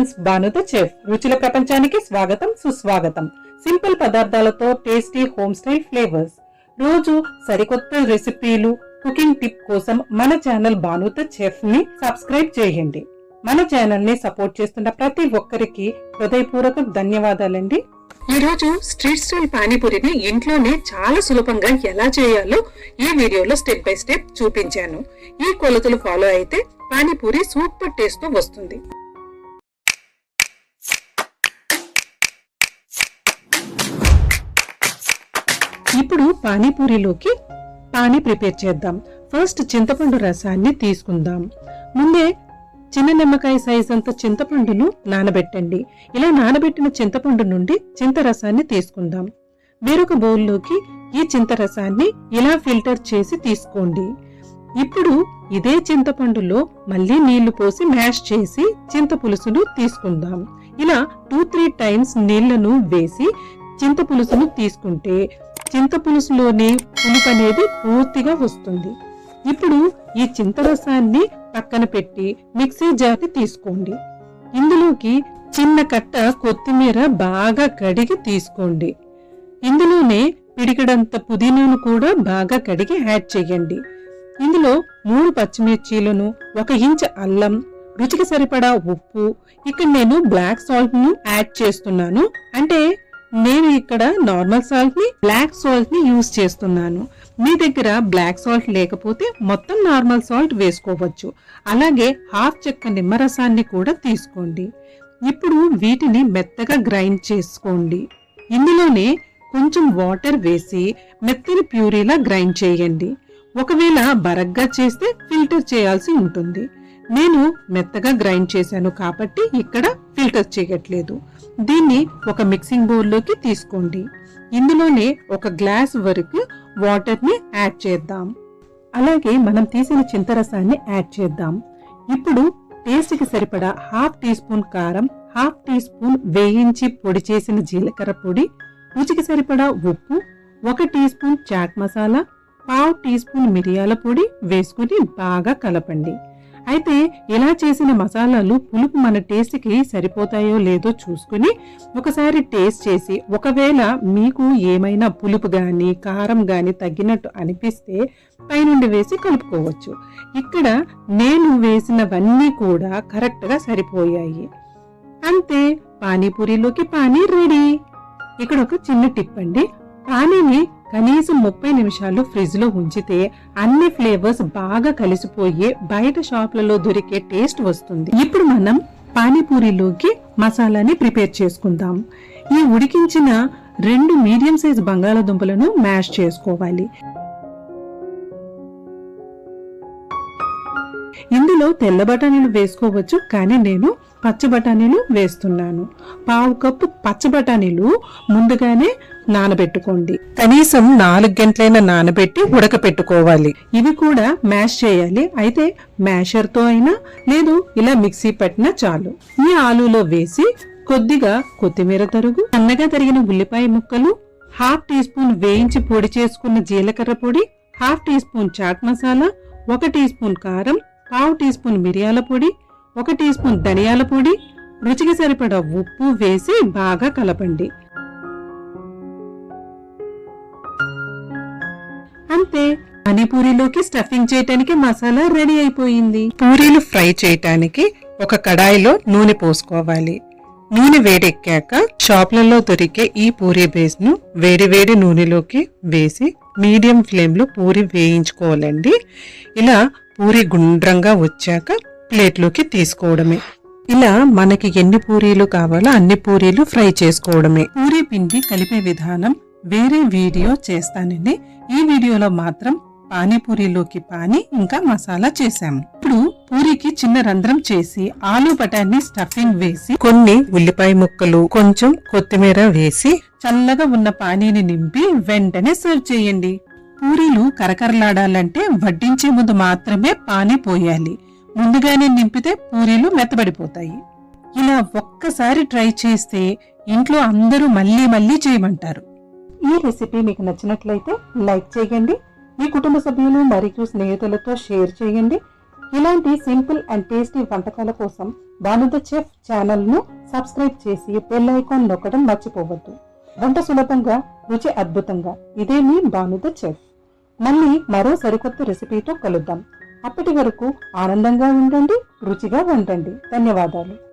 Friends, Bhanu the chef రుచుల ప్రపంచానికి స్వాగతం సుస్వాగతం. సింపుల్ పదార్థాలతో టేస్టీ హోమ్ స్టైల్ ఫ్లేవర్స్, రోజు సరికొత్త రెసిపీలు, కుకింగ్ టిప్ కోసం మన ఛానల్ భాను ద చెఫ్ ని సబ్స్క్రైబ్ చేయండి. మన ఛానల్ ని సపోర్ట్ చేస్తున్న ప్రతి ఒక్కరికి హృదయపూర్వక ధన్యవాదాలండి. ఈ రోజు స్ట్రీట్ స్టైల్ పానీపూరిని ఇంట్లోనే చాలా సులభంగా ఎలా చేయాలో ఈ వీడియోలో స్టెప్ బై స్టెప్ చూపించాను. ఈ కొలతలు ఫాలో అయితే పానీపూరి సూపర్ టేస్ట్ తో వస్తుంది. ఇప్పుడు పానీపూరిలోకి పానీ ప్రిపేర్ చేద్దాం. ఫస్ట్ చింతపండు రసాన్ని తీసుకుందాం. ముందే చిన్న నిమ్మకాయ సైజ్ అంత చింతపండును నానబెట్టండి. ఇలా నానబెట్టిన చింతపండు నుండి చింతరసాన్ని తీసుకుందాం. వేరొక బౌల్లోకి ఈ చింతరసాన్ని ఇలా ఫిల్టర్ చేసి తీసుకోండి. ఇప్పుడు ఇదే చింతపండులో మళ్ళీ నీళ్లు పోసి మ్యాష్ చేసి చింత పులుసును తీసుకుందాం. ఇలా 2-3 టైమ్స్ నీళ్లను వేసి చింత పులుసును తీసుకుంటే చింత పులుసులోని పులుపు అనేది పూర్తిగా వస్తుంది. ఇప్పుడు ఈ చింతరసాన్ని పక్కన పెట్టి మిక్సీ జార్ని తీసుకోండి. ఇందులోకి చిన్న కట్ట కొత్తిమీర బాగా కడిగి తీసుకోండి. ఇందులోనే పిడికిడంత పుదీనాను కూడా బాగా కడిగి యాడ్ చేయండి. ఇందులో 3 పచ్చిమిర్చీలను, 1 ఇంచ్ అల్లం, రుచికి సరిపడా ఉప్పు, ఇక్కడ నేను బ్లాక్ సాల్ట్ ను యాడ్ చేస్తున్నాను. అంటే నేను ఇక్కడ నార్మల్ సాల్ట్ ని బ్లాక్ సాల్ట్ ని యూజ్ చేస్తున్నాను. మీ దగ్గర బ్లాక్ సాల్ట్ లేకపోతే మొత్తం నార్మల్ సాల్ట్ వేసుకోవచ్చు. అలాగే 1/2 చెక్క నిమ్మరసాన్ని కూడా తీసుకోండి. ఇప్పుడు వీటిని మెత్తగా గ్రైండ్ చేసుకోండి. ఇందులోనే కొంచెం వాటర్ వేసి మెత్తని ప్యూరీలా గ్రైండ్ చేయండి. ఒకవేళ బరగ్గా చేస్తే ఫిల్టర్ చేయాల్సి ఉంటుంది. నేను మెత్తగా గ్రైండ్ చేశాను కాబట్టి ఇక్కడ ఫిల్టర్ చేయట్లేదు. దీన్ని ఒక మిక్సింగ్ బౌల్లోకి తీసుకోండి. ఇందులోనే 1 గ్లాస్ వరకు వాటర్ ని యాడ్ చేద్దాం. అలాగే మనం తీసిన చింతరసాన్ని యాడ్ చేద్దాం. ఇప్పుడు టేస్ట్ కి సరిపడా 1/2 టీ స్పూన్ కారం, 1/2 టీ స్పూన్ వేయించి పొడి చేసిన జీలకర్ర పొడి, రుచికి సరిపడా ఉప్పు, 1 teaspoon chaat masala, 1/2 teaspoon మిరియాల పొడి వేసుకుని బాగా కలపండి. అయితే ఇలా చేసిన మసాలాలు పులుపు మన టేస్ట్ కి సరిపోతాయో లేదో చూసుకుని ఒకసారి టేస్ట్ చేసి ఒకవేళ మీకు ఏమైనా పులుపు గాని కారం గాని తగ్గినట్టు అనిపిస్తే పైనుండి వేసి కలుపుకోవచ్చు. ఇక్కడ నేను వేసినవన్నీ కూడా కరెక్ట్ గా సరిపోయాయి. అంతే, పానీపూరిలోకి పానీ రెడీ. ఇక్కడ ఒక చిన్న టిప్ అండి, పానీని కనీసం 30 నిమిషాలు ఫ్రిడ్జ్ లో ఉంచితే అన్ని ఫ్లేవర్స్ బాగా కలిసిపోయి బయట షాప్లలో దొరికే టేస్ట్ వస్తుంది. ఇప్పుడు మనం పానీపూరిలోకి మసాలాని ప్రిపేర్ చేసుకుందాం. ఈ ఉడికించిన 2 మీడియం సైజ్ బంగాళాదుంపలను మ్యాష్ చేసుకోవాలి. ఇందులో తెల్ల బఠానీలు వేసుకోవచ్చు, కానీ నేను పచ్చ బఠానీలు వేస్తున్నాను. 1/2 కప్పు పచ్చ బఠానీలు ముందుగానే నానబెట్టుకోండి. కనీసం 4 గంటలైనా నానబెట్టి ఉడకపెట్టుకోవాలి. ఇవి కూడా మ్యాష్ చేయాలి. అయితే మ్యాషర్ తో అయినా లేదు ఇలా మిక్సీ పట్టినా చాలు. ఈ ఆలూలో వేసి కొద్దిగా కొత్తిమీర తరుగు, సన్నగా తరిగిన ఉల్లిపాయ ముక్కలు, 1/2 టీ స్పూన్ వేయించి పొడి చేసుకున్న జీలకర్ర పొడి, 1/2 teaspoon chaat masala, 1 teaspoon కారం, 1/2 టీ స్పూన్ మిరియాల పొడి, 1 టీ స్పూన్ ధనియాల పొడి, రుచికి సరిపడా ఉప్పు వేసి బాగా కలపండి. అంతే, పానీపూరిలోకి స్టఫింగ్ చేయటానికి మసాలా రెడీ అయిపోయింది. పూరీలు ఫ్రై చేయటానికి ఒక కడాయిలో నూనె పోసుకోవాలి. నూనె వేడెక్కాక షాప్లలో దొరికే ఈ పూరీ బేస్ ను వేడి నూనెలోకి వేసి మీడియం ఫ్లేమ్ లో పూరి వేయించుకోవాలండి. ఇలా పూరి గుండ్రంగా వచ్చాక ప్లేట్లోకి తీసుకోవడమే. ఇలా మనకి ఎన్ని పూరీలు కావాలో అన్ని పూరీలు ఫ్రై చేసుకోవడమే. పూరీ పిండి కలిపే విధానం వేరే వీడియో చేస్తానండి. ఈ వీడియోలో మాత్రం పానీపూరిలోకి పానీ ఇంకా మసాలా చేశాము. ఇప్పుడు పూరికి చిన్న రంధ్రం చేసి ఆలూ బఠానీ స్టఫింగ్ వేసి కొన్ని ఉల్లిపాయ ముక్కలు, కొంచెం కొత్తిమీర వేసి చల్లగా ఉన్న పానీని నింపి వెంటనే సర్వ్ చేయండి. పూరీలు కరకరలాడాలంటే వడ్డించే ముందు మాత్రమే పానీ పోయాలి. ముందుగానే నింపితే పూరీలు మెత్తబడిపోతాయి. ఇలా ఒక్కసారి ట్రై చేస్తే ఇంట్లో అందరూ మళ్ళీ చేయమంటారు. ఈ రెసిపీ మీకు నచ్చినట్లయితే లైక్ చేయండి. మీ కుటుంబ సభ్యులు మరియు స్నేహితులతో షేర్ చేయండి. ఇలాంటి సింపుల్ అండ్ టేస్టీ వంటకాల కోసం భానుద చెఫ్ ఛానల్ను సబ్స్క్రైబ్ చేసి బెల్ ఐకాన్ నొక్కడం మర్చిపోవద్దు. వంట సులభంగా, రుచి అద్భుతంగా. ఇదే మీ భానుద చెఫ్. మళ్ళీ మరో సరికొత్త రెసిపీతో కలుద్దాం. అప్పటి వరకు ఆనందంగా ఉండండి, రుచిగా వండండి. ధన్యవాదాలు.